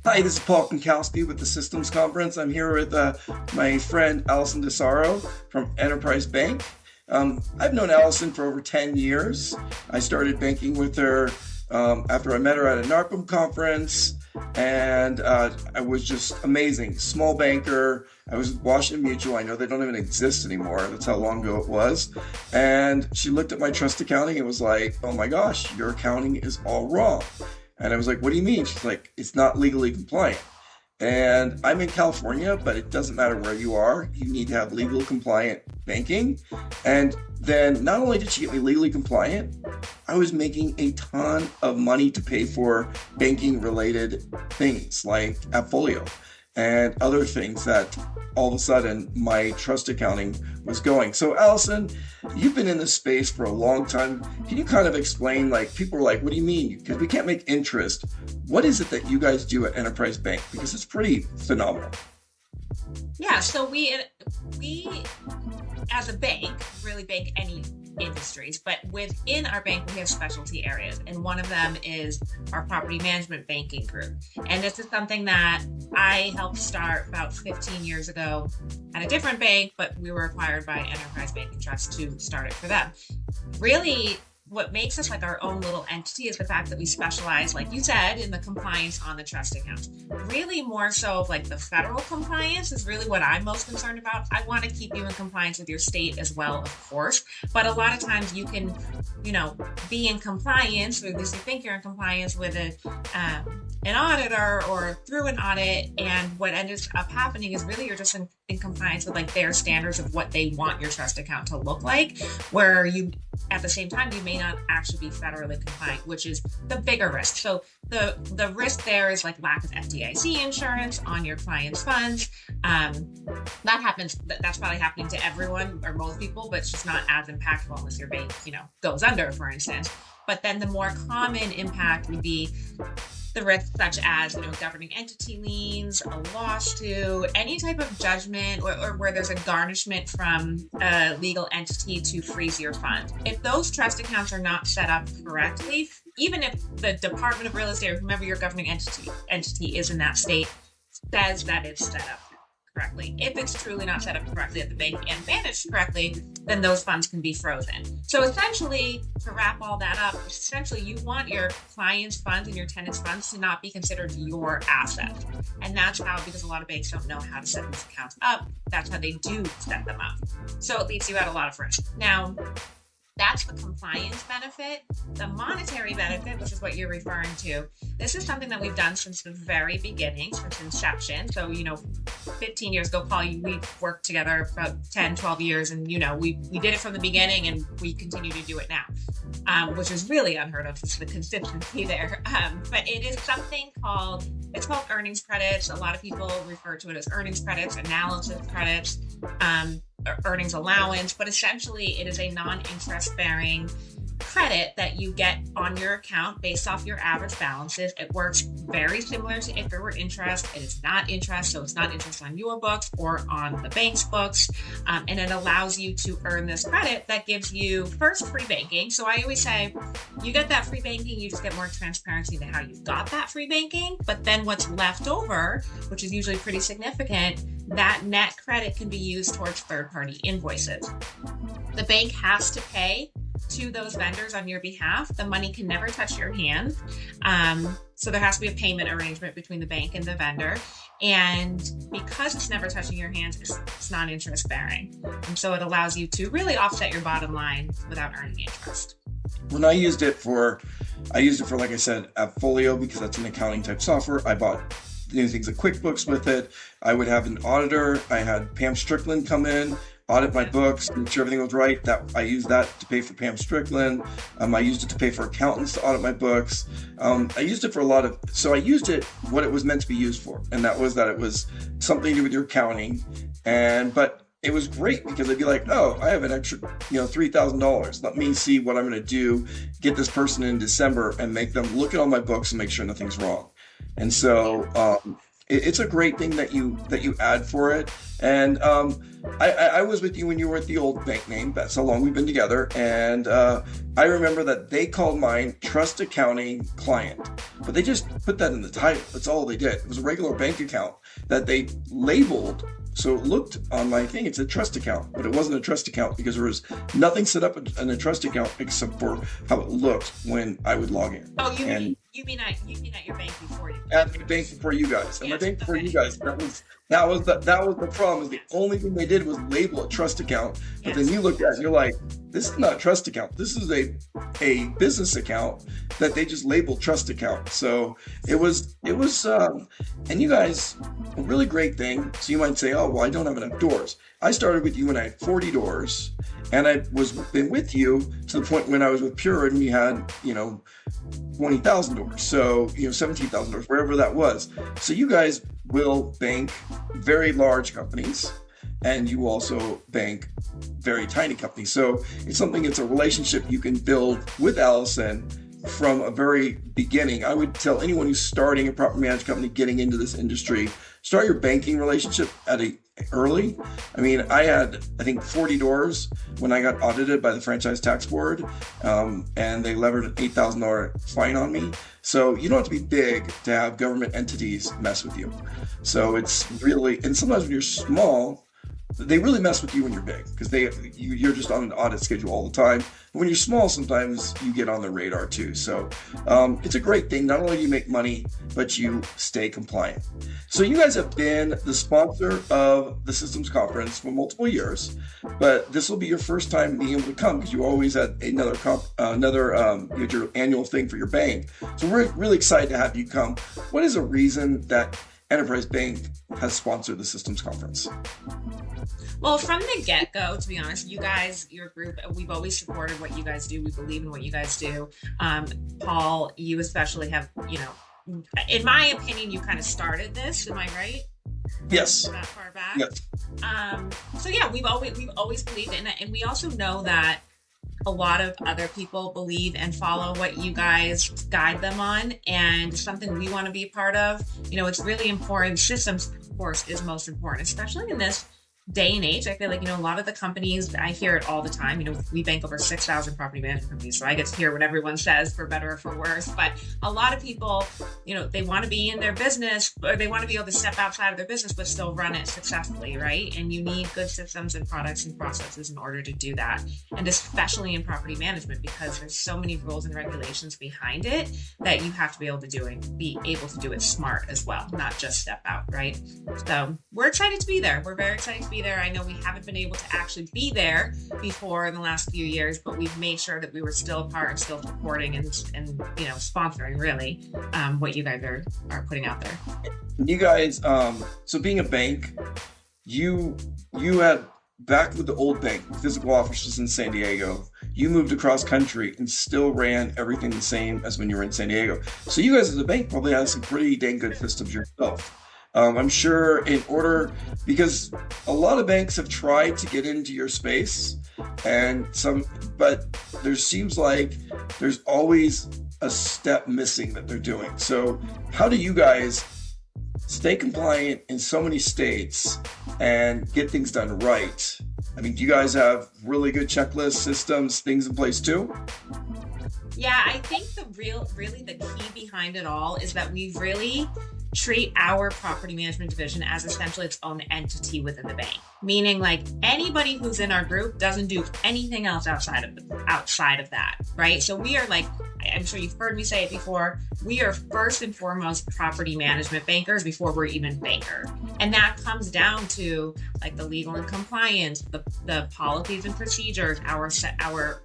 Hi, this is Paul Konkowski with the Systems Conference. I'm here with my friend Allison Disarro from Enterprise Bank. I've known Allison for over 10 years. I started banking with her after I met her at a NARPM conference, and I was just amazing. Small banker. I was with Washington Mutual. I know they don't even exist anymore. That's how long ago it was. And she looked at my trust accounting and was like, oh my gosh, your accounting is all wrong. And I was like, what do you mean? She's like, it's not legally compliant. And I'm in California, but it doesn't matter where you are. You need to have legal compliant banking. And then not only did she get me legally compliant, I was making a ton of money to pay for banking related things like Appfolio and other things that all of a sudden my trust accounting was going. So Allison, you've been in this space for a long time. Can you kind of explain, like, people are like, what do you mean? Because we can't make interest. What is it that you guys do at Enterprise Bank? Because it's pretty phenomenal. Yeah, so we as a bank really bank any industries, but within our bank we have specialty areas, and one of them is our property management banking group. And this is something that I helped start about 15 years ago at a different bank, but we were acquired by Enterprise Bank and Trust to start it for them. Really, what makes us like our own little entity is the fact that we specialize, like you said, in the compliance on the trust account. Really more so of like the federal compliance is really what I'm most concerned about. I want to keep you in compliance with your state as well, of course. But a lot of times you can, be in compliance, or at least you think you're in compliance with an auditor or through an audit. And what ends up happening is really you're just in compliance with like their standards of what they want your trust account to look like, where you, at the same time, you may not actually be federally compliant, which is the bigger risk. So the risk there is like lack of FDIC insurance on your client's funds. That happens. That's probably happening to everyone or most people, but it's just not as impactful unless your bank, goes under, for instance. But then the more common impact would be the risks such as, governing entity liens, a lawsuit, any type of judgment, or where there's a garnishment from a legal entity to freeze your fund. If those trust accounts are not set up correctly, even if the Department of Real Estate or whomever your governing entity is in that state says that it's set up correctly, if it's truly not set up correctly at the bank and managed correctly, then those funds can be frozen. So essentially, to wrap all that up, you want your client's funds and your tenant's funds to not be considered your asset. And that's how, because a lot of banks don't know how to set these accounts up, that's how they do set them up. So it leaves you at a lot of risk. Now, that's the compliance benefit. The monetary benefit, which is what you're referring to, this is something that we've done since the very beginning, since inception. So, 15 years ago, Paul, we've worked together for about 10, 12 years, and, we did it from the beginning, and we continue to do it now, which is really unheard of. It's the consistency there. But it is something called earnings credits. A lot of people refer to it as earnings credits, analysis credits, earnings allowance, but essentially it is a non-interest bearing credit that you get on your account based off your average balances. It works very similar to if it were interest. It is not interest, so it's not interest on your books or on the bank's books, and it allows you to earn this credit that gives you first free banking. So I always say you get that free banking, you just get more transparency into how you got that free banking, but then what's left over, which is usually pretty significant, that net credit can be used towards third-party invoices. The bank has to pay to those vendors on your behalf. The money can never touch your hand. So there has to be a payment arrangement between the bank and the vendor. And because it's never touching your hands, it's not interest bearing. And so it allows you to really offset your bottom line without earning interest. When I used it for, like I said, Appfolio, because that's an accounting type software. I bought new things like QuickBooks with it. I would have an auditor. I had Pam Strickland come in, audit my books, make sure everything was right. That I used that to pay for Pam Strickland. I used it to pay for accountants to audit my books. I used it for I used it what it was meant to be used for, and that it was something to do with your accounting. But it was great because I'd be like, oh, I have an extra, $3,000. Let me see what I'm going to do, get this person in December and make them look at all my books and make sure nothing's wrong. And so it's a great thing that you add for it. And I was with you when you were at the old bank name. That's how long we've been together. And I remember that they called mine Trust Accounting Client, but they just put that in the title. That's all they did. It was a regular bank account that they labeled. So it looked on my thing, it's a trust account, but it wasn't a trust account because there was nothing set up in a trust account except for how it looked when I would log in. Oh, you mean at your bank before you? At the bank before you guys. At my bank before you guys. That was the problem. Is the only thing they did was label a trust account. But then you look at it and you're like, this is not a trust account. This is a business account that they just labeled trust account. So it was and you guys, a really great thing. So you might say, oh well, I don't have enough doors. I started with you when I had 40 doors, and I was been with you to the point when I was with Pure and we had 20,000 doors. So 17,000 doors, wherever that was. So you guys will bank very large companies, and you also bank very tiny companies. So it's a relationship you can build with Allison from a very beginning. I would tell anyone who's starting a property management company, getting into this industry, start your banking relationship early. I mean, I had, I think, 40 doors when I got audited by the Franchise Tax Board, and they levered an $8,000 fine on me. So you don't have to be big to have government entities mess with you. So it's really, and sometimes when you're small, they really mess with you when you're big because you're just on an audit schedule all the time. But when you're small, sometimes you get on the radar too. So it's a great thing. Not only do you make money, but you stay compliant. So you guys have been the sponsor of the Systems Conference for multiple years, but this will be your first time being able to come because you always had you had your annual thing for your bank. So we're really excited to have you come. What is a reason that Enterprise Bank has sponsored the Systems Conference? Well, from the get-go, to be honest, you guys, your group, we've always supported what you guys do. We believe in what you guys do. Paul, you especially have, in my opinion, you kind of started this. Am I right? Yes. That far back? Yes. So yeah, we've always believed in it. And we also know that a lot of other people believe and follow what you guys guide them on, and something we want to be a part of. It's really important. Systems, of course, is most important, especially in this day and age. I feel like, a lot of the companies, I hear it all the time. We bank over 6,000 property management companies, so I get to hear what everyone says, for better or for worse. But a lot of people, they want to be in their business, or they want to be able to step outside of their business, but still run it successfully, right? And you need good systems and products and processes in order to do that. And especially in property management, because there's so many rules and regulations behind it that you have to be able to do it, be able to do it smart as well, not just step out, right? So we're excited to be there. We're very excited to be there. I know we haven't been able to actually be there before in the last few years, but we've made sure that we were still a part and still supporting and sponsoring really what you guys are putting out there. You guys, so being a bank, you had, back with the old bank, physical offices in San Diego, you moved across country and still ran everything the same as when you were in San Diego. So you guys as a bank probably have some pretty dang good systems yourself. I'm sure because a lot of banks have tried to get into your space, but there seems like there's always a step missing that they're doing. So how do you guys stay compliant in so many states and get things done right? I mean, do you guys have really good checklist systems, things in place too? Yeah, I think really the key behind it all is that we really treat our property management division as essentially its own entity within the bank. Meaning, like, anybody who's in our group doesn't do anything else outside of that, right? So we are, like, I'm sure you've heard me say it before, we are first and foremost property management bankers before we're even banker. And that comes down to, like, the legal and compliance, the policies and procedures, our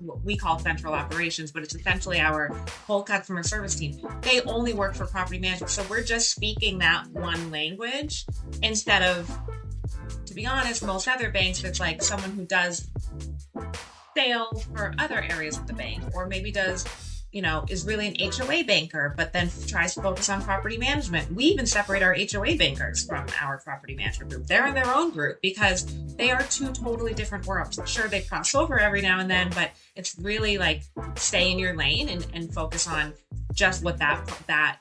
what we call central operations, but it's essentially our whole customer service team. They only work for property management. So we're just speaking that one language instead of, to be honest, most other banks, it's like someone who does sales for other areas of the bank, or maybe does, is really an HOA banker, but then tries to focus on property management. We even separate our HOA bankers from our property management group. They're in their own group because they are two totally different worlds. Sure, they cross over every now and then, but it's really like stay in your lane and focus on just what that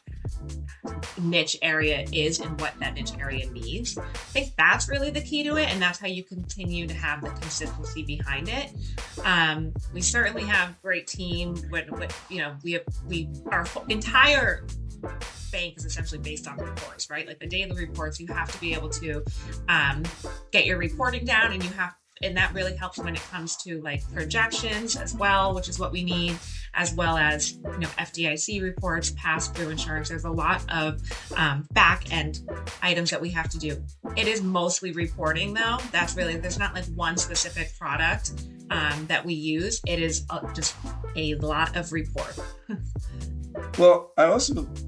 niche area is and what that niche area needs. I think that's really the key to it, and that's how you continue to have the consistency behind it. We certainly have great team. Our entire bank is essentially based on reports, right? Like the daily reports, you have to be able to get your reporting down, and that really helps when it comes to like projections as well, which is what we need, as well as FDIC reports, pass-through insurance. There's a lot of back end items that we have to do. It is mostly reporting though. There's not like one specific product that we use. It is just a lot of report. Well,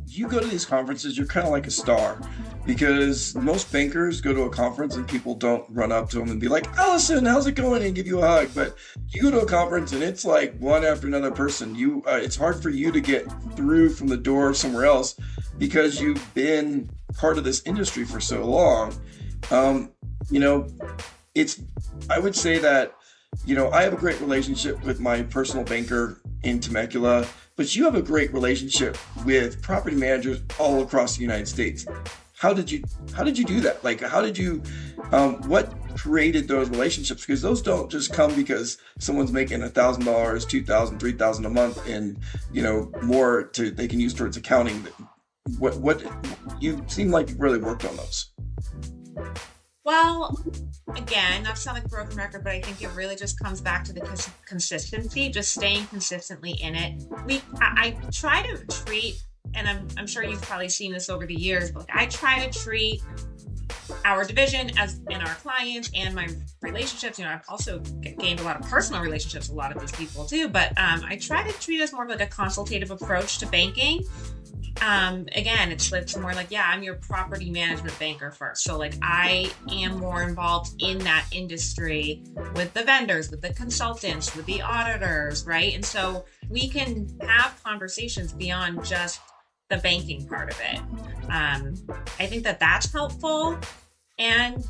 you go to these conferences, you're kind of like a star, because most bankers go to a conference and people don't run up to them and be like, Allison, how's it going? And give you a hug. But you go to a conference and it's like one after another person. It's hard for you to get through from the door somewhere else because you've been part of this industry for so long. I would say that, I have a great relationship with my personal banker in Temecula, but you have a great relationship with property managers all across the United States. How did you do that? Like, what created those relationships? Because those don't just come because someone's making $1,000, $2,000, $3,000 a month, and more they can use towards accounting. What you seem like you really worked on those. Well, again, not to sound like a broken record, but I think it really just comes back to the consistency, just staying consistently in it. I try to treat, and I'm sure you've probably seen this over the years, but I try to treat our division and our clients and my relationships. I've also gained a lot of personal relationships with a lot of these people too, but I try to treat it as more of like a consultative approach to banking. Again, it's more like, I'm your property management banker first. So like I am more involved in that industry with the vendors, with the consultants, with the auditors, right? And so we can have conversations beyond just the banking part of it. I think that that's helpful. And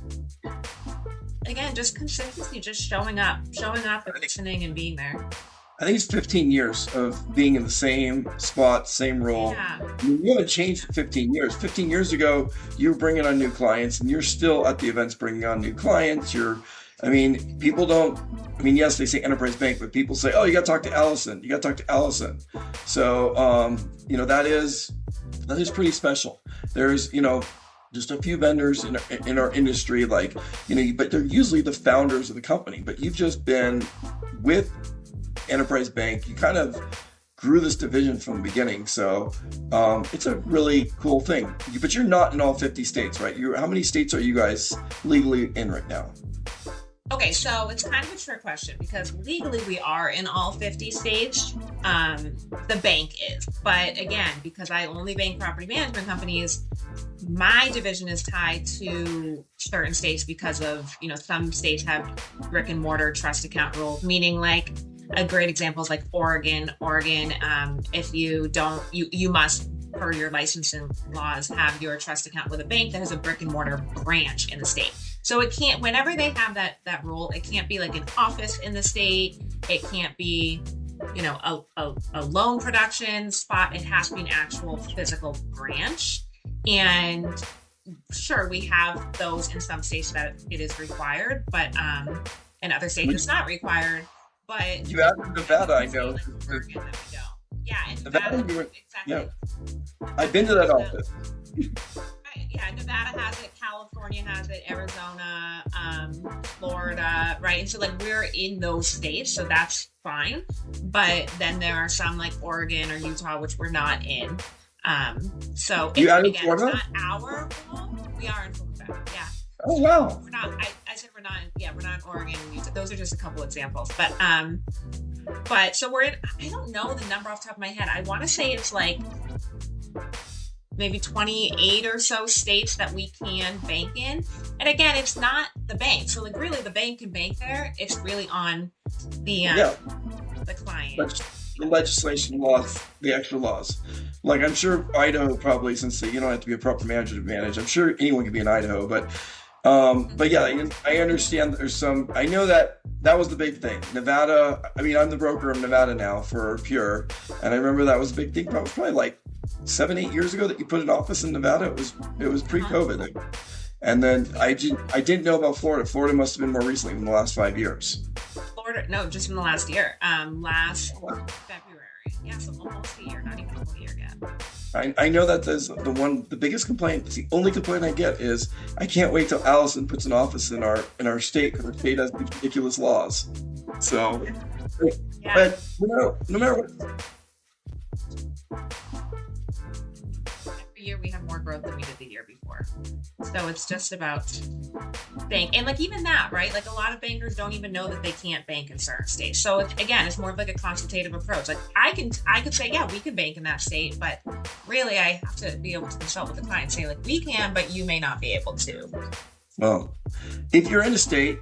again, just consistency, just showing up and listening and being there. I think it's 15 years of being in the same spot, same role. Yeah. You haven't changed for 15 years. 15 years ago, you were bringing on new clients, and you're still at the events bringing on new clients. People don't, yes, they say Enterprise Bank, but people say, oh, you got to talk to Allison. You got to talk to Allison. So, that is pretty special. There's, just a few vendors in our industry, but they're usually the founders of the company. But you've just been with Enterprise Bank. You kind of grew this division from the beginning. So it's a really cool thing. But you're not in all 50 states, right? How many states are you guys legally in right now? Okay, so it's kind of a trick question because legally we are in all 50 states. The bank is. But again, because I only bank property management companies, my division is tied to certain states because of, some states have brick and mortar trust account rules, meaning like a great example is like Oregon. If you don't, you must, per your licensing laws, have your trust account with a bank that has a brick and mortar branch in the state. So it can't, whenever they have that rule, it can't be like an office in the state. It can't be, a loan production spot. It has to be an actual physical branch. And sure, we have those in some states that it is required, but in other states it's not required. But you have in Nevada, I know. Yeah, in Nevada, exactly. Yeah. I've been to that office. Yeah, Nevada has it, California has it, Arizona, Florida, right? And so like we're in those states, so that's fine. But then there are some like Oregon or Utah, which we're not in. So again, it's not our rule. We are in Florida, yeah. Oh wow. We're not. I said we're not. We're not in Oregon and Utah. Those are just a couple examples. But so we're in. I don't know the number off the top of my head. I want to say it's like maybe 28 or so states that we can bank in. And again, it's not the bank. So like really, the bank can bank there. It's really on the client. The legislation laws, the extra laws. Like I'm sure Idaho probably, since you don't have to be a proper manager advantage, I'm sure anyone can be in Idaho, but yeah, I understand there's some, I know that was the big thing. Nevada, I'm the broker of Nevada now for Pure, and I remember that was a big thing, probably like 7-8 years ago that you put an office in Nevada. It was pre-COVID, and then I didn't know about Florida. Florida must have been more recently in the last 5 years. Florida, no, just in the last year. Last February. Yeah, so almost a year, not even a whole year yet. I know that there's the biggest complaint. The only complaint I get is I can't wait till Allison puts an office in our state because our state has these ridiculous laws. So, Yeah. but no matter what. Every year we have more growth than we did the year before. So it's just about bank. And like even that, right? Like a lot of bankers don't even know that they can't bank in certain states. So it's more of like a consultative approach. Like I could say, yeah, we can bank in that state, but really I have to be able to consult with the client and say like, we can, but you may not be able to. Well, if you're in a state,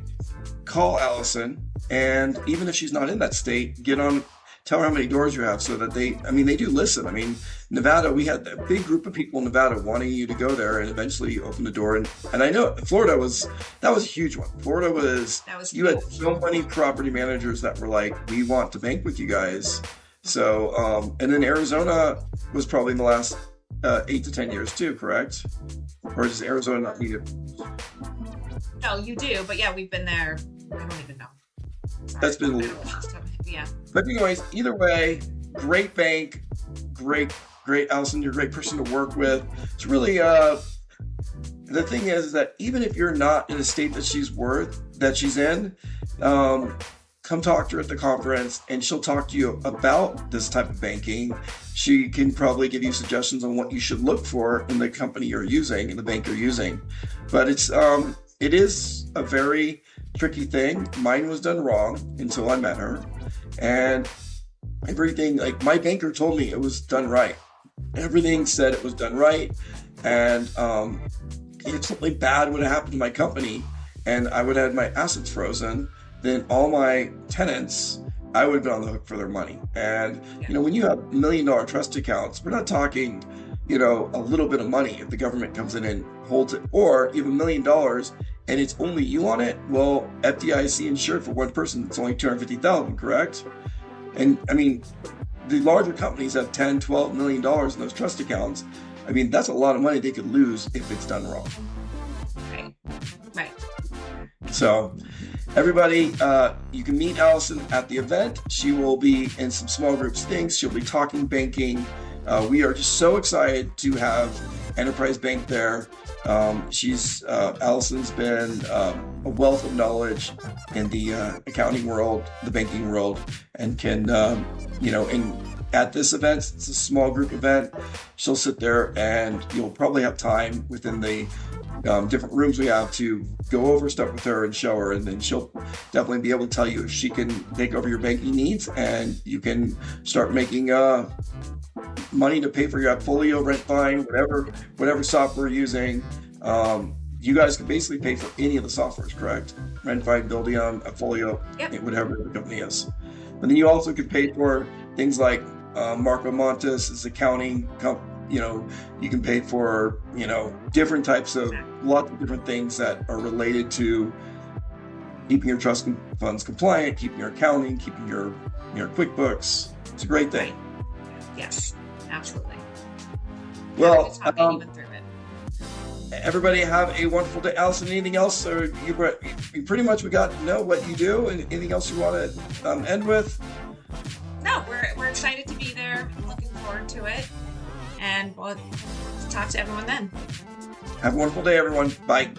call Allison, and even if she's not in that state, tell her how many doors you have so that they do listen. I mean, Nevada, we had a big group of people in Nevada wanting you to go there, and eventually you opened the door. And I know Florida was a huge one. Florida was you had so many property managers that were like, we want to bank with you guys. So, and then Arizona was probably in the last 8 to 10 years too, correct? Or does Arizona not need it? No, you do, but yeah, we've been there. I don't even know. Sorry. That's been a little. Yeah. But anyways, either way, great bank, great, Allison, you're a great person to work with. It's really, the thing is that even if you're not in a state that she's in, come talk to her at the conference and she'll talk to you about this type of banking. She can probably give you suggestions on what you should look for in the company you're using, in the bank you're using. But it is a very tricky thing. Mine was done wrong until I met her. And everything, like my banker told me it was done right. Everything said it was done right. And if something bad would have happened to my company and I would have had my assets frozen, then all my tenants, I would have been on the hook for their money. And, when you have $1 million trust accounts, we're not talking, a little bit of money if the government comes in and holds it, or even $1 million and it's only you on it. Well, FDIC insured for one person, it's only $250,000, correct? And I mean, the larger companies have $10, $12 million in those trust accounts. I mean, that's a lot of money they could lose if it's done wrong. Right. So everybody, you can meet Allison at the event. She will be in some small groups things. She'll be talking banking. We are just so excited to have Enterprise Bank there. Allison's been a wealth of knowledge in the accounting world, the banking world, and can, at this event, it's a small group event. She'll sit there and you'll probably have time within the different rooms we have to go over stuff with her and show her, and then she'll definitely be able to tell you if she can take over your banking needs and you can start making money to pay for your Folio, Rent-Find, whatever software you're using. You guys can basically pay for any of the softwares, correct? Rent-Find, Buildium, Folio, whatever the company is. But then you also can pay for things like Marco Montes' accounting you can pay for, different types of lots of different things that are related to keeping your trust funds compliant, keeping your accounting, keeping your QuickBooks. It's a great thing. Yes, absolutely. Well, even through it. Everybody have a wonderful day. Allison, anything else? Or we got to know what you do, and anything else you want to end with? No, we're excited to be there. Looking forward to it. And we'll talk to everyone then. Have a wonderful day, everyone. Bye.